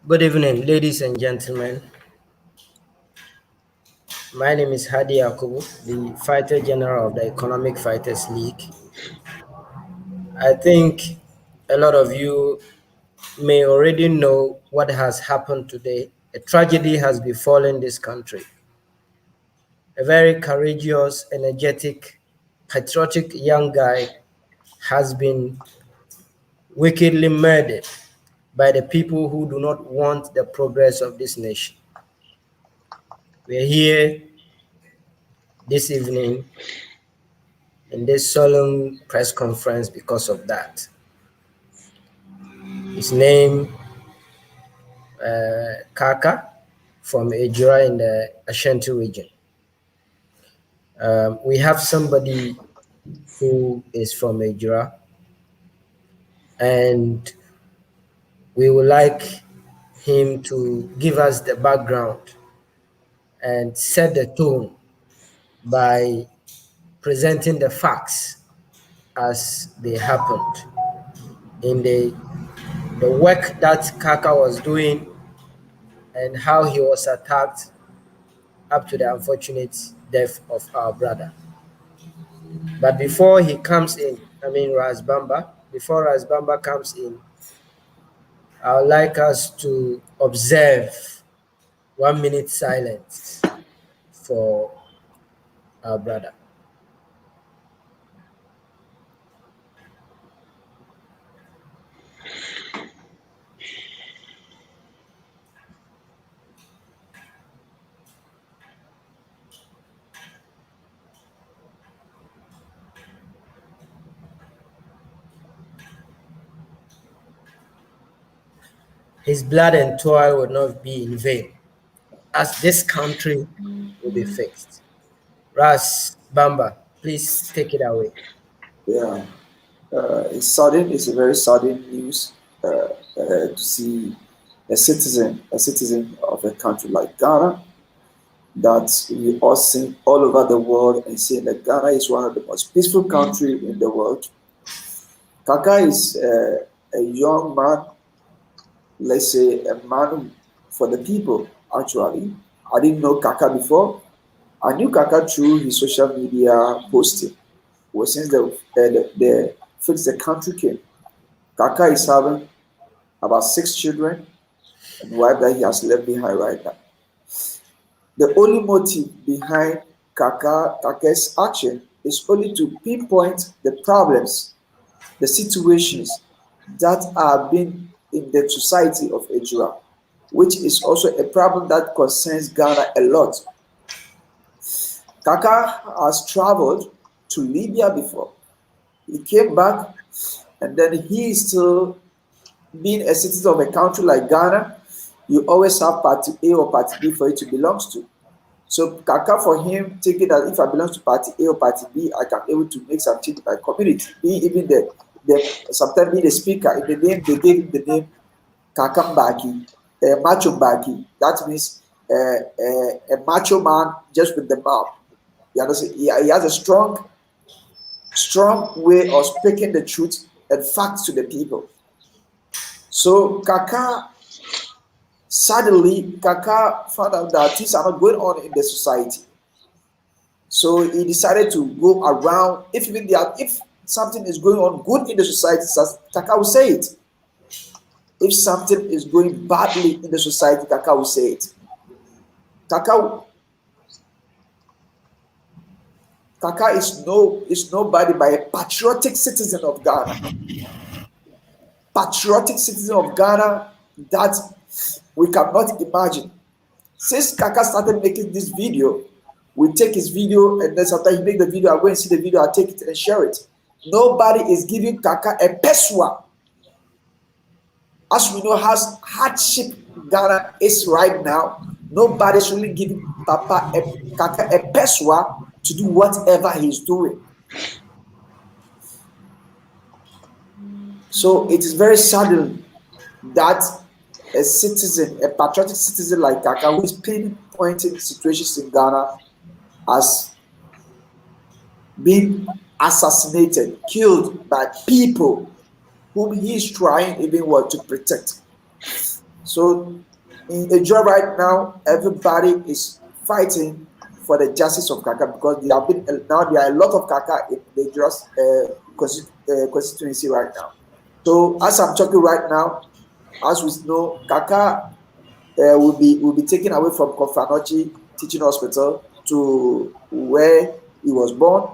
Good evening, ladies and gentlemen. My name is Hadi Yakubu, the Fighter General of the Economic Fighters League. I think a lot of you may already know what has happened today. A tragedy has befallen this country. A very courageous, energetic, patriotic young guy has been wickedly murdered by the people who do not want the progress of this nation. We are here this evening in this solemn press conference because of that. His name, Kaka, from Ejura in the Ashanti region. We have somebody who is from Ejura, and we would like him to give us the background and set the tone by presenting the facts as they happened in the work that Kaka was doing and how he was attacked up to the unfortunate death of our brother. But before he comes in, before Ras Bamba comes in, I would like us to observe 1 minute silence for our brother. His blood and toil will not be in vain, as this country will be fixed. Ras Bamba, please take it away. Yeah, it's sudden. It's a very sudden news to see a citizen of a country like Ghana that we all sing all over the world and saying that Ghana is one of the most peaceful countries in the world. Kaka is a young man, let's say a man for the people. Actually, I didn't know Kaka before. I knew Kaka through his social media posting. Well, since the fix the country came, Kaka is having about 6 children and wife that he has left behind right now. The only motive behind Kaka's action is only to pinpoint the problems, the situations that are being in the society of Ejura, which is also a problem that concerns Ghana a lot. Kaka has traveled to Libya before. He came back and then he is still being a citizen of a country like Ghana. You always have party A or party B for it to belong to. So Kaka for him thinking that if I belong to party A or party B, I can be able to make some change in my community. Be even the sometimes be the speaker. In the name they gave him the name Kakambaki, Macho Baki. That means a macho man just with the mouth. You understand? He has a strong way of speaking the truth and facts to the people. So suddenly Kaka found out that things are not going on in the society. So he decided to go around. If something is going on good in the society, Kaka will say it. If something is going badly in the society, Kaka will say it. Kaka is nobody but a patriotic citizen of Ghana. Patriotic citizen of Ghana that we cannot imagine. Since Kaka started making this video, we take his video and then sometimes he make the video, I go and see the video, I take it and share it. Nobody is giving Kaka a peswa. As we know how hardship Ghana is right now, nobody's really giving Kaka a peswa to do whatever he's doing. So it is very sudden that a citizen, a patriotic citizen like Kaka, who is pinpointing situations in Ghana as being assassinated, killed by people whom he is trying even what to protect. So in Nigeria right now, everybody is fighting for the justice of Kaka because there have been now there are a lot of Kaka in Nigeria's constituency right now. So as I'm talking right now, as we know, Kaka will be taken away from Kofanochi Teaching Hospital to where he was born,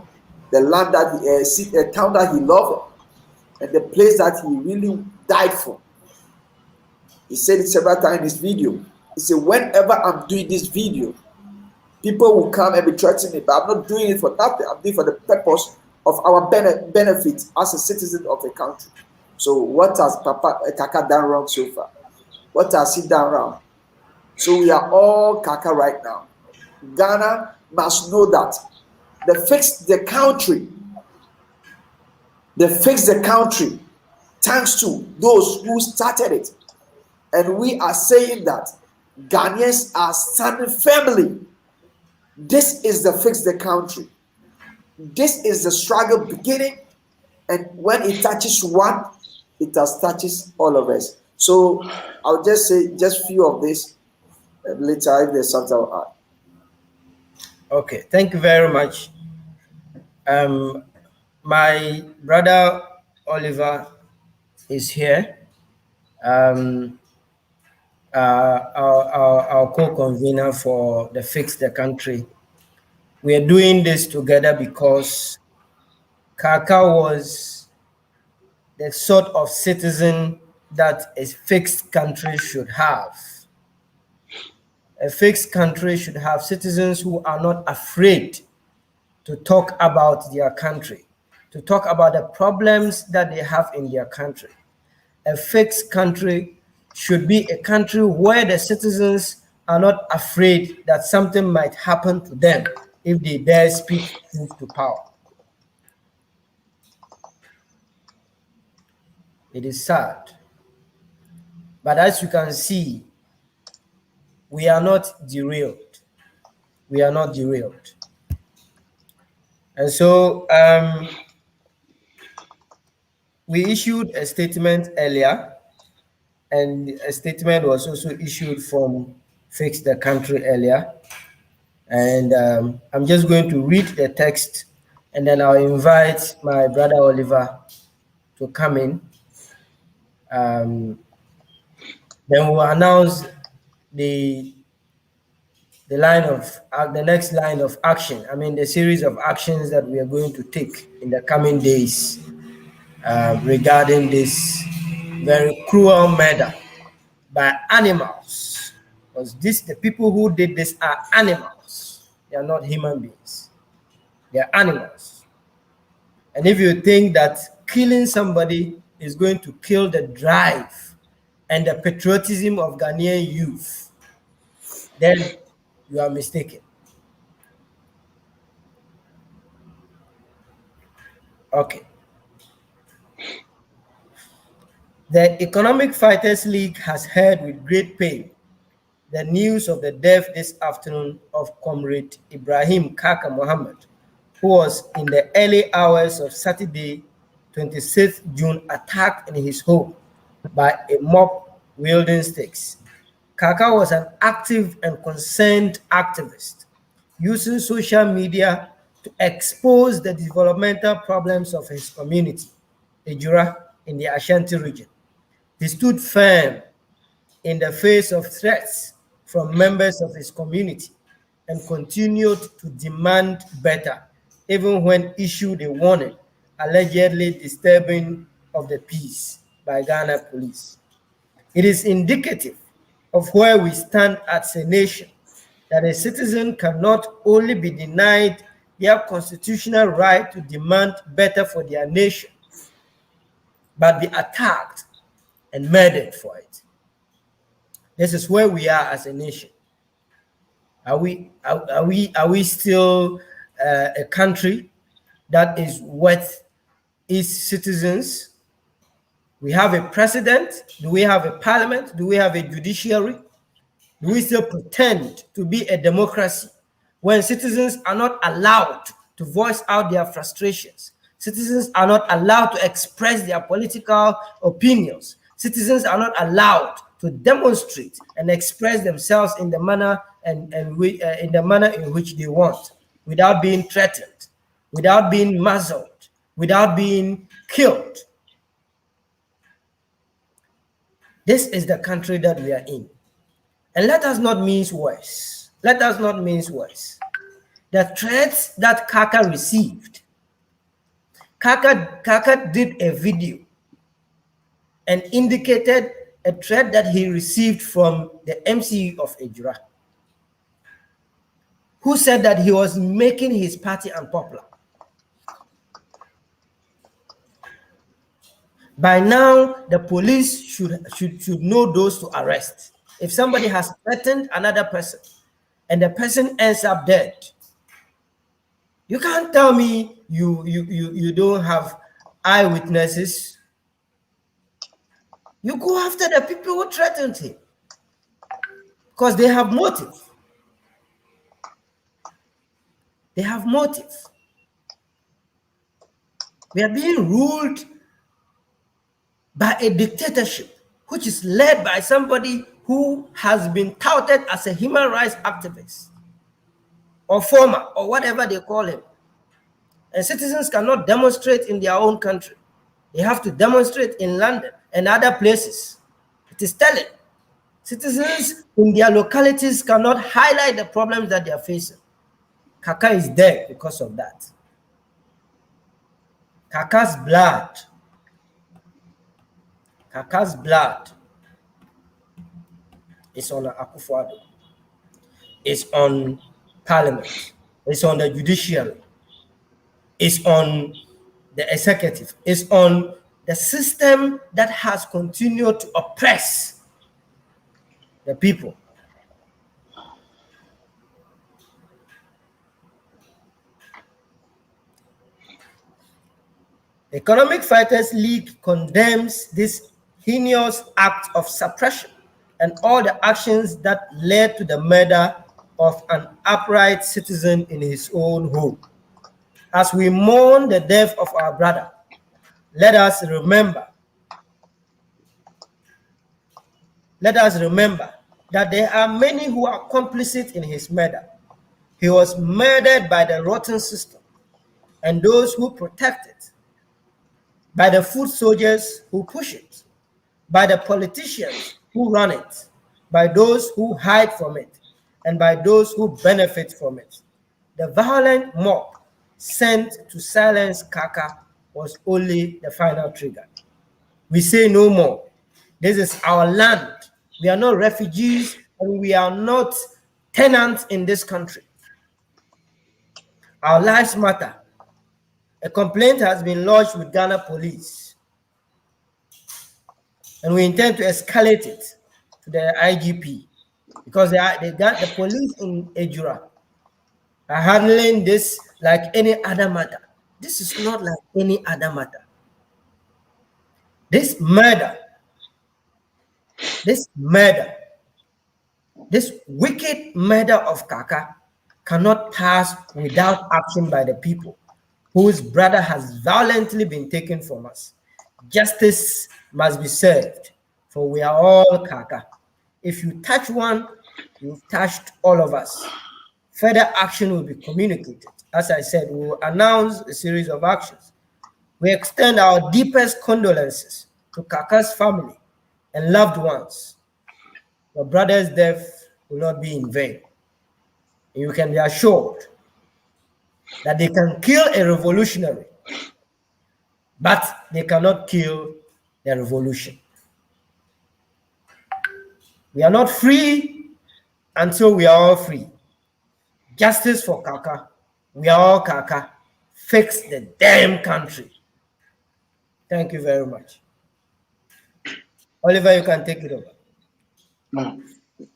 the land that a town that he loved, and the place that he really died for. He said it several times in his video. He said, whenever I'm doing this video, people will come and be threatening me, but I'm not doing it for nothing. I'm doing it for the purpose of our benefit as a citizen of the country. So what has Papa Kaka done wrong so far? What has he done wrong? So we are all Kaka right now. Ghana must know that they fix the country thanks to those who started it. And we are saying that Ghanaians are standing firmly. This is the fix the country. This is the struggle beginning. And when it touches one, it has touches all of us. So I'll just say just few of this. And later, if there's something I'll add. Okay, thank you very much. Um, my brother Oliver is here. Um, our co-convener for the Fix the Country. We are doing this together because Kaka was the sort of citizen that a fixed country should have. A fixed country should have citizens who are not afraid to talk about their country, to talk about the problems that they have in their country. A fixed country should be a country where the citizens are not afraid that something might happen to them if they dare speak truth to power. It is sad. But as you can see, we are not derailed. We are not derailed. And so we issued a statement earlier, and a statement was also issued from Fix the Country earlier. And I'm just going to read the text, and then I'll invite my brother Oliver to come in. Then we'll announce the the next line of action. I mean, the series of actions that we are going to take in the coming days regarding this very cruel murder by animals. Because the people who did this are animals. They are not human beings. They are animals. And if you think that killing somebody is going to kill the drive and the patriotism of Ghanaian youth, then you are mistaken. Okay. The Economic Fighters League has heard with great pain the news of the death this afternoon of Comrade Ibrahim Kaaka Muhammed, who was in the early hours of Saturday, 26th June, attacked in his home by a mob wielding sticks. Kaaka was an active and concerned activist, using social media to expose the developmental problems of his community, Ejura, in the Ashanti region. He stood firm in the face of threats from members of his community and continued to demand better, even when issued a warning allegedly disturbing of the peace by Ghana police. It is indicative of where we stand as a nation that a citizen cannot only be denied their constitutional right to demand better for their nation, but be attacked and murdered for it. This is where we are as a nation. Are we still a country that is worth its citizens? We have a president. Do we have a parliament? Do we have a judiciary? Do we still pretend to be a democracy when citizens are not allowed to voice out their frustrations? Citizens are not allowed to express their political opinions. Citizens are not allowed to demonstrate and express themselves in the manner in the manner in which they want, without being threatened, without being muzzled, without being killed. This is the country that we are in. And let us not mince words. Let us not mince words. The threats that Kaaka received, Kaaka did a video and indicated a threat that he received from the MC of Ejura, who said that he was making his party unpopular. By now, the police should know those to arrest. If somebody has threatened another person and the person ends up dead, you can't tell me you don't have eyewitnesses. You go after the people who threatened him because they have motive. They have motive. We are being ruled by a dictatorship which is led by somebody who has been touted as a human rights activist or former or whatever they call him. And citizens cannot demonstrate in their own country. They have to demonstrate in London and other places. It is telling. Citizens in their localities cannot highlight the problems that they are facing. Kaaka is dead because of that. Kaaka's blood is on Akufo-Addo. It's on Parliament. It's on the judiciary. It's on the executive. It's on the system that has continued to oppress the people. The Economic Fighters League condemns this heinous act of suppression and all the actions that led to the murder of an upright citizen in his own home. As we mourn the death of our brother, let us remember that there are many who are complicit in his murder. He was murdered by the rotten system and those who protect it, by the foot soldiers who push it, by the politicians who run it, by those who hide from it, and by those who benefit from it. The violent mob sent to silence Kaaka was only the final trigger. We say no more. This is our land. We are not refugees and we are not tenants in this country. Our lives matter. A complaint has been lodged with Ghana police, and we intend to escalate it to the IGP because the police in Ejura are handling this like any other matter. This is not like any other matter. This murder, this wicked murder of Kaaka cannot pass without action by the people whose brother has violently been taken from us. Justice must be served, for we are all Kaaka. If you touch one, you've touched all of us. Further action will be communicated. As I said, we will announce a series of actions. We extend our deepest condolences to Kaaka's family and loved ones. Your brother's death will not be in vain. You can be assured that they can kill a revolutionary, but they cannot kill the revolution. We are not free until we are all free. Justice for Kaaka. We are all Kaaka. Fix the damn country. Thank you very much. Oliver, you can take it over.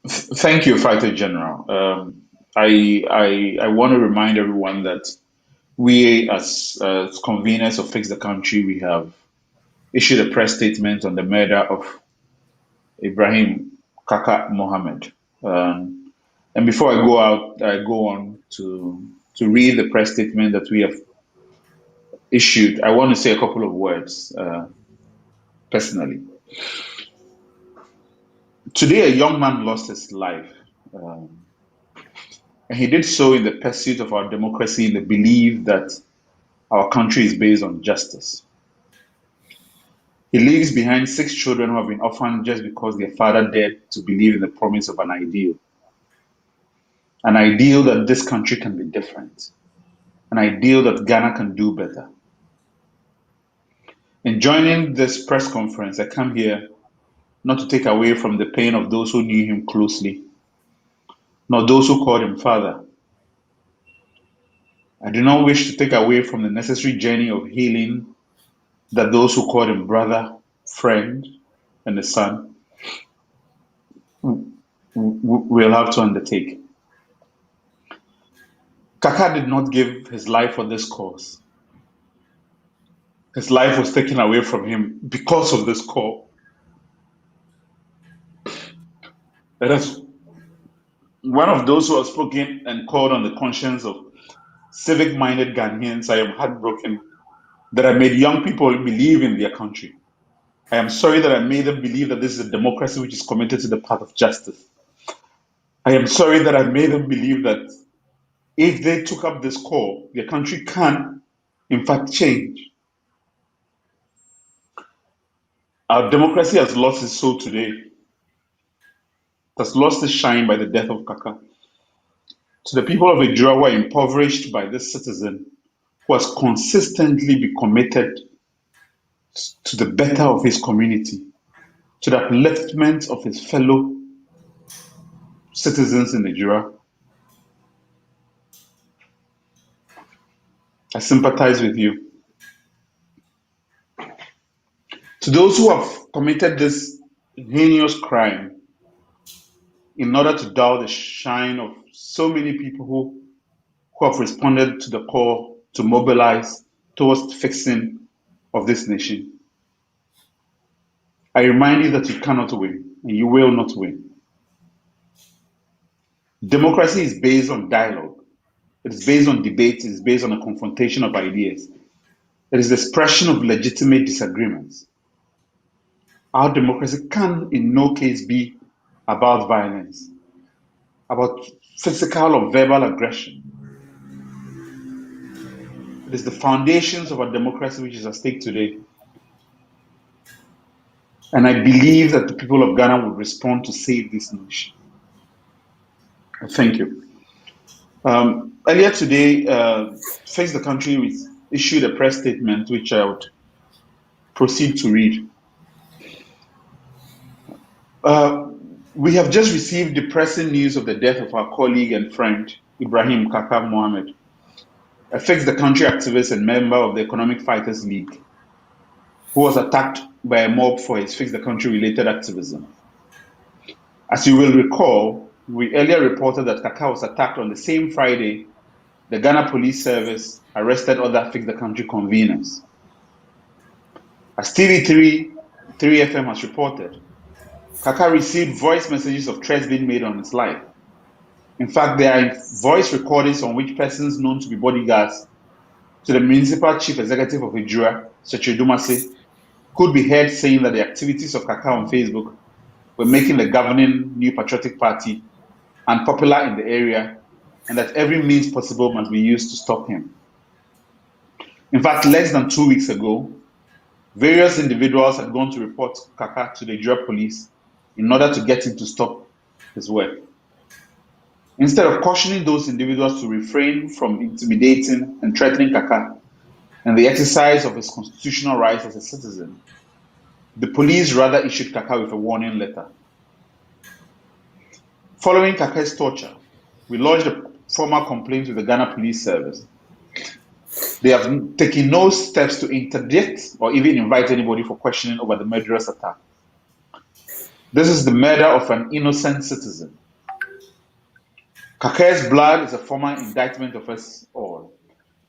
Thank you, Fighter General. I want to remind everyone that we, as conveners of Fix the Country, we have issued a press statement on the murder of Ibrahim Kaaka Muhammed. And before I go on to read the press statement that we have issued, I want to say a couple of words personally. Today, a young man lost his life, um, and he did so in the pursuit of our democracy, in the belief that our country is based on justice. He leaves behind 6 children who have been orphaned just because their father dared to believe in the promise of an ideal that this country can be different, an ideal that Ghana can do better. In joining this press conference, I come here not to take away from the pain of those who knew him closely, nor those who called him father. I do not wish to take away from the necessary journey of healing that those who called him brother, friend, and a son will have to undertake. Kaka did not give his life for this cause. His life was taken away from him because of this call. That is one of those who have spoken and called on the conscience of civic-minded Ghanaians. I am heartbroken that I made young people believe in their country. I am sorry that I made them believe that this is a democracy which is committed to the path of justice. I am sorry that I made them believe that if they took up this call, their country can, in fact, change. Our democracy has lost its soul today. It has lost its shine by the death of Kaka. To the people of Ejura who are impoverished by this citizen who has consistently been committed to the better of his community, to the upliftment of his fellow citizens in Ejura, I sympathize with you. To those who have committed this heinous crime in order to dull the shine of so many people who have responded to the call to mobilize towards fixing of this nation, I remind you that you cannot win and you will not win. Democracy is based on dialogue. It is based on debate. It is based on a confrontation of ideas. It is the expression of legitimate disagreements. Our democracy can in no case be about violence, about physical or verbal aggression. It is the foundations of our democracy which is at stake today. And I believe that the people of Ghana will respond to save this nation. Thank you. Earlier today, Face the Country issued a press statement which I would proceed to read. Uh, we have just received depressing news of the death of our colleague and friend, Ibrahim Kaka Muhammed, a Fix the Country activist and member of the Economic Fighters League, who was attacked by a mob for his Fix the Country related activism. As you will recall, we earlier reported that Kaka was attacked on the same Friday the Ghana Police Service arrested other Fix the Country conveners. As TV3 3FM has reported, Kaka received voice messages of threats being made on his life. In fact, there are voice recordings on which persons known to be bodyguards to the municipal chief executive of Ejura, Seche Dumase, could be heard saying that the activities of Kaka on Facebook were making the governing New Patriotic Party unpopular in the area and that every means possible must be used to stop him. In fact, less than 2 weeks ago, various individuals had gone to report Kaka to the Ejura police in order to get him to stop his work. Instead of cautioning those individuals to refrain from intimidating and threatening Kaka and the exercise of his constitutional rights as a citizen, the police rather issued Kaka with a warning letter. Following Kaka's torture, we lodged a formal complaint with the Ghana Police Service. They have taken no steps to interdict or even invite anybody for questioning over the murderous attack. This is the murder of an innocent citizen. Kaka's blood is a formal indictment of us all,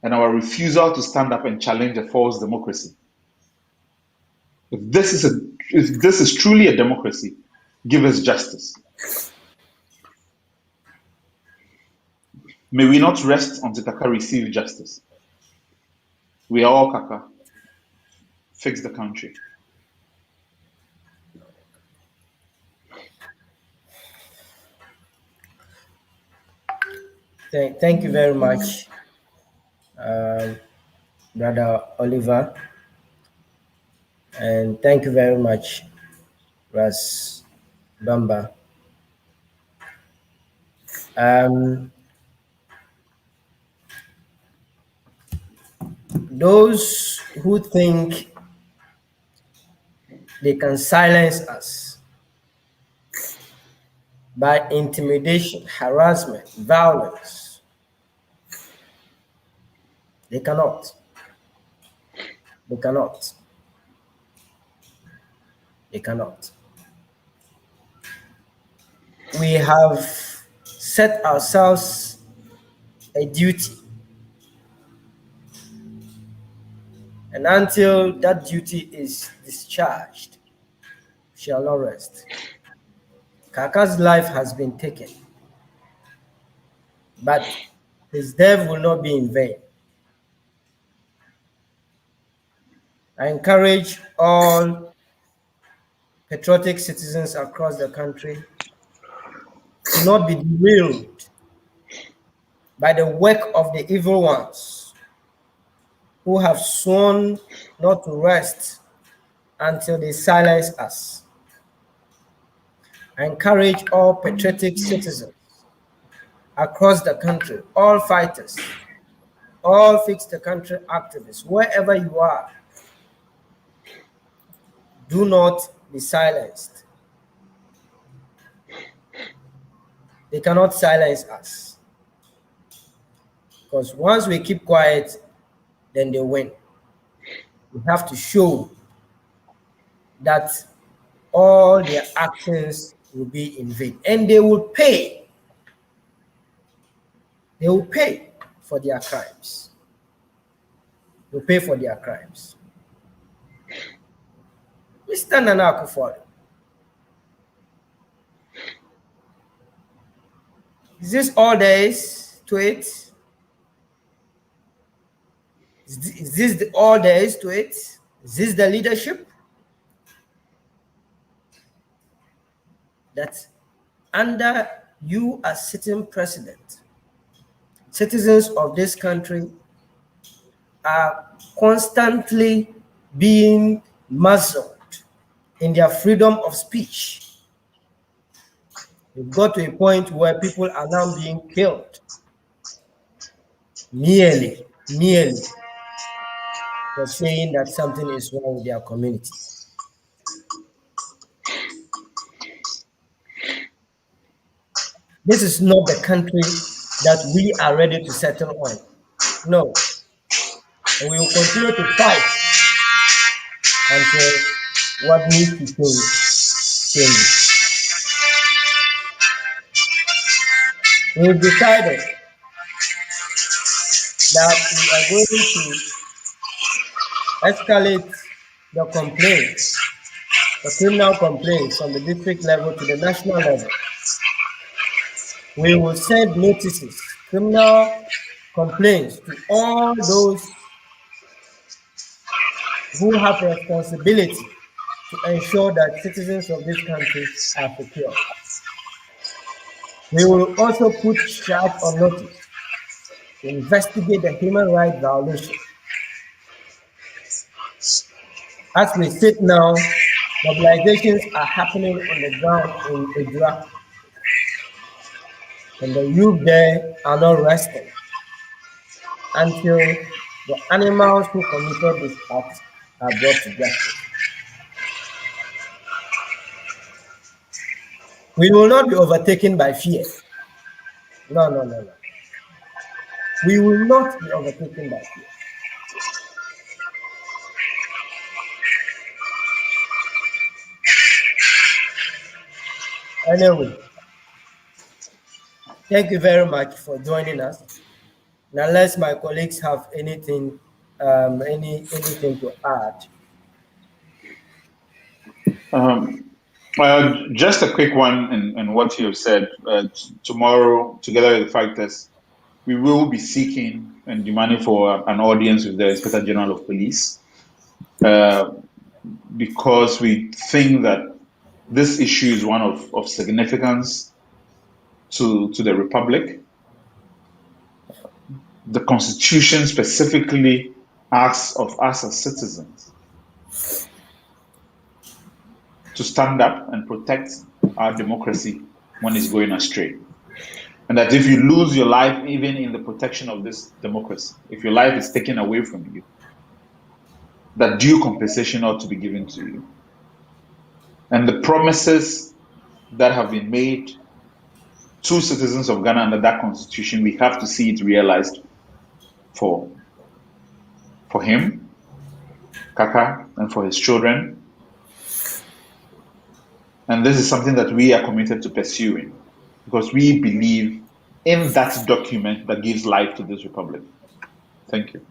and our refusal to stand up and challenge a false democracy. If this is truly a democracy, give us justice. May we not rest until Kaka receives justice. We are all Kaka. Fix the country. Thank you very much, um, Brother Oliver, and thank you very much, Ras Bamba. Um, those who think they can silence us by intimidation, harassment, violence, they cannot. They cannot. They cannot. We have set ourselves a duty, and until that duty is discharged, we shall not rest. Kaka's life has been taken, but his death will not be in vain. I encourage all patriotic citizens across the country to not be derailed by the work of the evil ones who have sworn not to rest until they silence us. I encourage all patriotic citizens across the country, all fighters, all fix the country activists, wherever you are, do not be silenced. They cannot silence us, because once we keep quiet, then they win. We have to show that all their actions will be in vain, and they will pay. They will pay for their crimes. They will pay for their crimes. Mr. Nana Akufo-Addo, is this all there is to it? Is this all there is to it? Is this the leadership? That under you as sitting president, citizens of this country are constantly being muzzled in their freedom of speech. We've got to a point where people are now being killed merely for saying that something is wrong with their community. This is not the country that we are ready to settle on. No. And we will continue to fight until what needs to change changes. We've decided that we are going to escalate the complaints, the criminal complaints from the district level to the national level. We will send notices, criminal complaints to all those who have a responsibility to ensure that citizens of this country are secure. We will also put charge on notice to investigate the human rights violation. As we sit now, mobilizations are happening on the ground in Idra, and the youth there are not resting until the animals who committed this act are brought to justice. We will not be overtaken by fear. No. We will not be overtaken by fear. Anyway, thank you very much for joining us. And unless my colleagues have anything, anything to add. Just a quick one in what you have said. Tomorrow, together with the fighters, we will be seeking and demanding for an audience with the Inspector General of Police because we think that this issue is one of significance to the Republic. The Constitution specifically asks of us as citizens to stand up and protect our democracy when it's going astray. And that if you lose your life, even in the protection of this democracy, if your life is taken away from you, that due compensation ought to be given to you. And the promises that have been made to citizens of Ghana under that constitution, we have to see it realized for him, Kaka, and for his children. And this is something that we are committed to pursuing because we believe in that document that gives life to this republic. Thank you.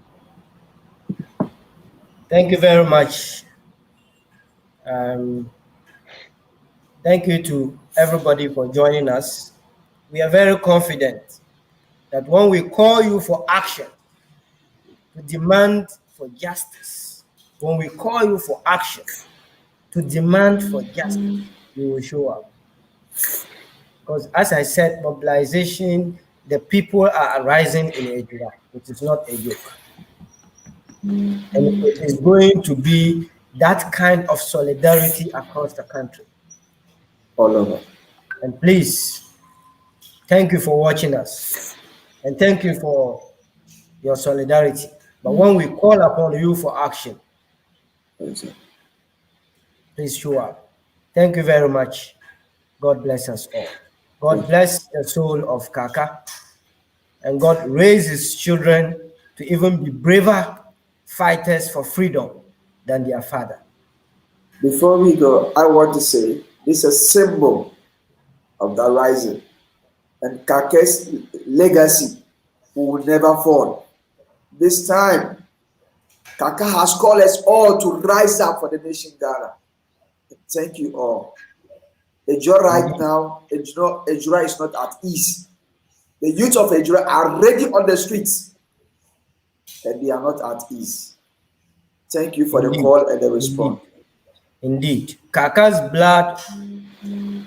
Thank you very much. Thank you to everybody for joining us. We are very confident that when we call you for action, to demand for justice, when we call you for action, to demand for justice, you will show up. Because as I said, mobilization, the people are arising in Ejura. It is not a joke. And it is going to be that kind of solidarity across the country. All over. And please, thank you for watching us. And thank you for your solidarity. But when we call upon you for action, please show up. Thank you very much. God bless us all. God bless the soul of Kaka. And God raise his children to even be braver fighters for freedom than their father. Before we go, I want to say this is a symbol of the rising. And Kaka's legacy will never fall. This time, Kaka has called us all to rise up for the nation Ghana. Thank you all. Ejura right now, Ejura is not at ease. The youth of Ejura are ready on the streets, and they are not at ease. Thank you for the call and the response. Indeed. Kaka's blood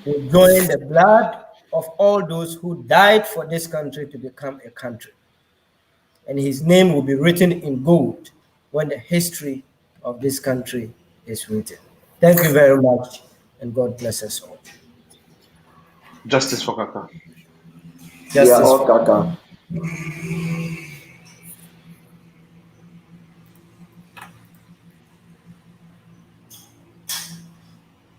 will join the blood of all those who died for this country to become a country. And his name will be written in gold when the history of this country is written. Thank you very much, and God bless us all. Justice for Kaka. Justice for Kaka.